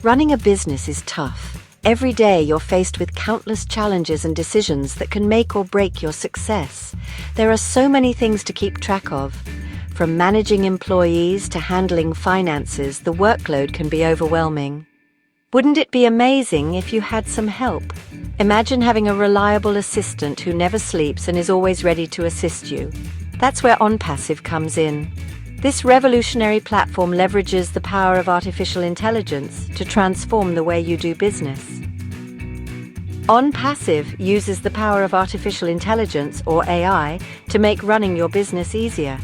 Running a business is tough. Every day you're faced with countless challenges and decisions that can make or break your success. There are so many things to keep track of. From managing employees to handling finances, the workload can be overwhelming. Wouldn't it be amazing if you had some help? Imagine having a reliable assistant who never sleeps and is always ready to assist you. That's where ONPASSIVE comes in. This revolutionary platform leverages the power of artificial intelligence to transform the way you do business. ONPASSIVE uses the power of artificial intelligence, or AI, to make running your business easier.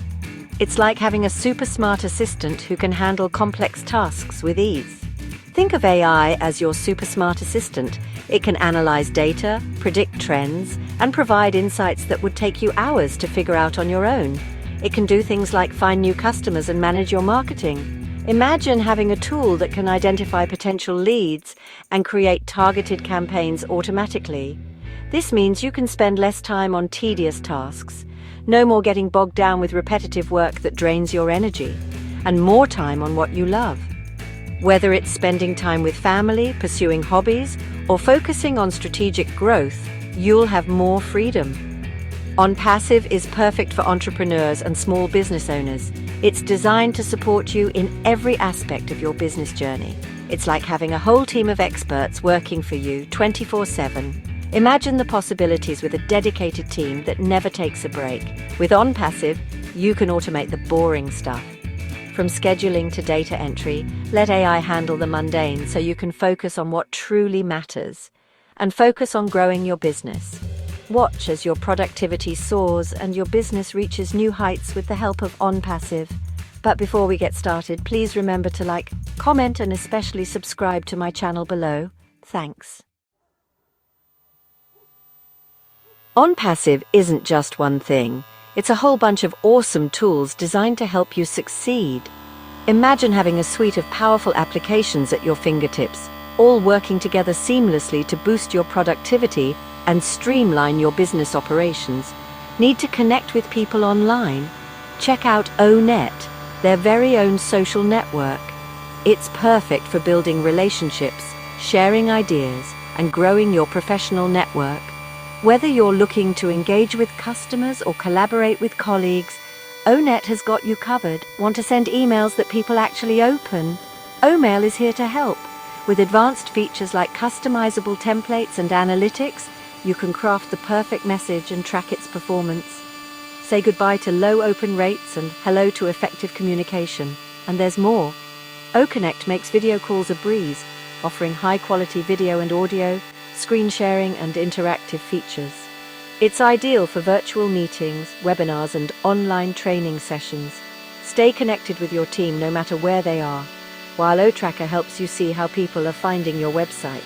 It's like having a super smart assistant who can handle complex tasks with ease. Think of AI as your super smart assistant. It can analyze data, predict trends, and provide insights that would take you hours to figure out on your own. It can do things like find new customers and manage your marketing. Imagine having a tool that can identify potential leads and create targeted campaigns automatically. This means you can spend less time on tedious tasks, no more getting bogged down with repetitive work that drains your energy, and more time on what you love. Whether it's spending time with family, pursuing hobbies, or focusing on strategic growth, you'll have more freedom. ONPASSIVE is perfect for entrepreneurs and small business owners. It's designed to support you in every aspect of your business journey. It's like having a whole team of experts working for you 24/7. Imagine the possibilities with a dedicated team that never takes a break. With ONPASSIVE, you can automate the boring stuff. From scheduling to data entry, let AI handle the mundane so you can focus on what truly matters. And focus on growing your business. Watch as your productivity soars and your business reaches new heights with the help of ONPASSIVE. But before we get started, please remember to like, comment, and especially subscribe to my channel below. Thanks. ONPASSIVE isn't just one thing. It's a whole bunch of awesome tools designed to help you succeed. Imagine having a suite of powerful applications at your fingertips, all working together seamlessly to boost your productivity and streamline your business operations. Need to connect with people online? Check out ONET, their very own social network. It's perfect for building relationships, sharing ideas, and growing your professional network. Whether you're looking to engage with customers or collaborate with colleagues, ONET has got you covered. Want to send emails that people actually open? OMail is here to help. With advanced features like customizable templates and analytics, you can craft the perfect message and track its performance. Say goodbye to low open rates and hello to effective communication. And there's more. OConnect makes video calls a breeze, offering high-quality video and audio, screen sharing, and interactive features. It's ideal for virtual meetings, webinars, and online training sessions. Stay connected with your team no matter where they are, while OTracker helps you see how people are finding your website.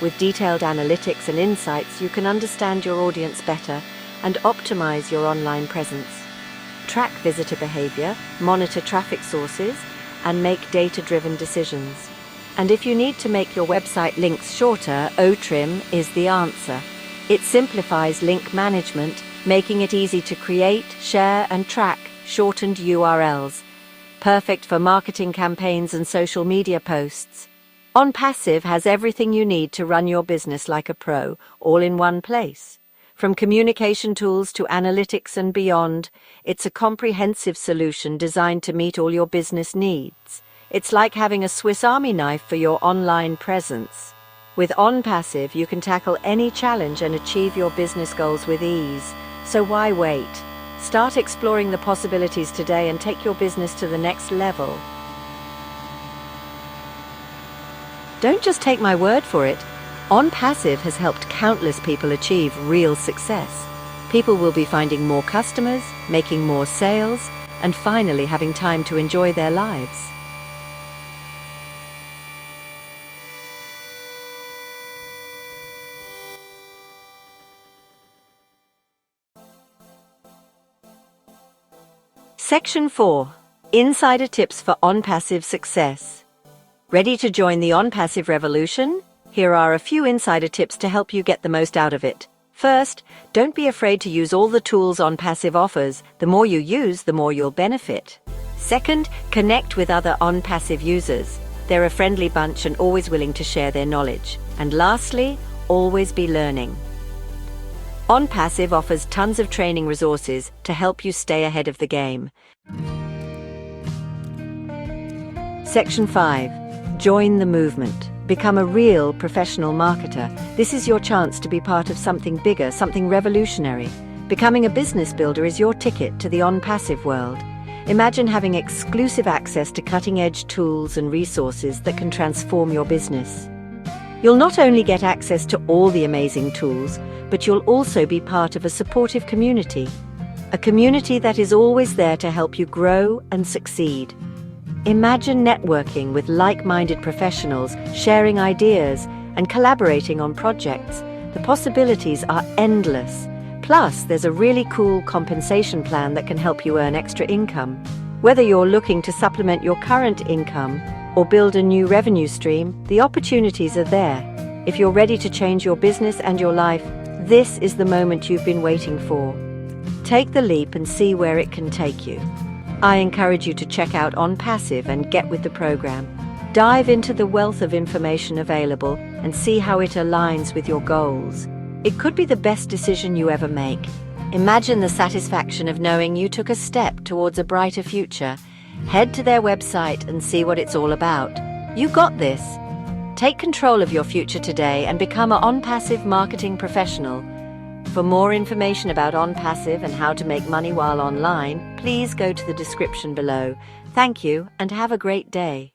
With detailed analytics and insights, you can understand your audience better and optimize your online presence. Track visitor behavior, monitor traffic sources, and make data-driven decisions. And if you need to make your website links shorter, OTrim is the answer. It simplifies link management, making it easy to create, share, and track shortened URLs. Perfect for marketing campaigns and social media posts. ONPASSIVE has everything you need to run your business like a pro, all in one place. From communication tools to analytics and beyond, it's a comprehensive solution designed to meet all your business needs. It's like having a Swiss Army knife for your online presence. With ONPASSIVE, you can tackle any challenge and achieve your business goals with ease. So why wait? Start exploring the possibilities today and take your business to the next level. Don't just take my word for it. ONPASSIVE has helped countless people achieve real success. People will be finding more customers, making more sales, and finally having time to enjoy their lives. Section 4. Insider Tips for ONPASSIVE Success. Ready to join the ONPASSIVE revolution? Here are a few insider tips to help you get the most out of it. First, don't be afraid to use all the tools ONPASSIVE offers. The more you use, the more you'll benefit. Second, connect with other ONPASSIVE users. They're a friendly bunch and always willing to share their knowledge. And lastly, always be learning. ONPASSIVE offers tons of training resources to help you stay ahead of the game. Section 5. Join the movement. Become a real professional marketer. This is your chance to be part of something bigger, something revolutionary. Becoming a business builder is your ticket to the ONPASSIVE world. Imagine having exclusive access to cutting-edge tools and resources that can transform your business. You'll not only get access to all the amazing tools, but you'll also be part of a supportive community. A community that is always there to help you grow and succeed. Imagine networking with like-minded professionals, sharing ideas, and collaborating on projects. The possibilities are endless. Plus, there's a really cool compensation plan that can help you earn extra income. Whether you're looking to supplement your current income or build a new revenue stream, the opportunities are there. If you're ready to change your business and your life, this is the moment you've been waiting for. Take the leap and see where it can take you. I encourage you to check out ONPASSIVE and get with the program. Dive into the wealth of information available and see how it aligns with your goals. It could be the best decision you ever make. Imagine the satisfaction of knowing you took a step towards a brighter future. Head to their website and see what it's all about. You got this. Take control of your future today and become an ONPASSIVE marketing professional. For more information about ONPASSIVE and how to make money while online, please go to the description below. Thank you and have a great day.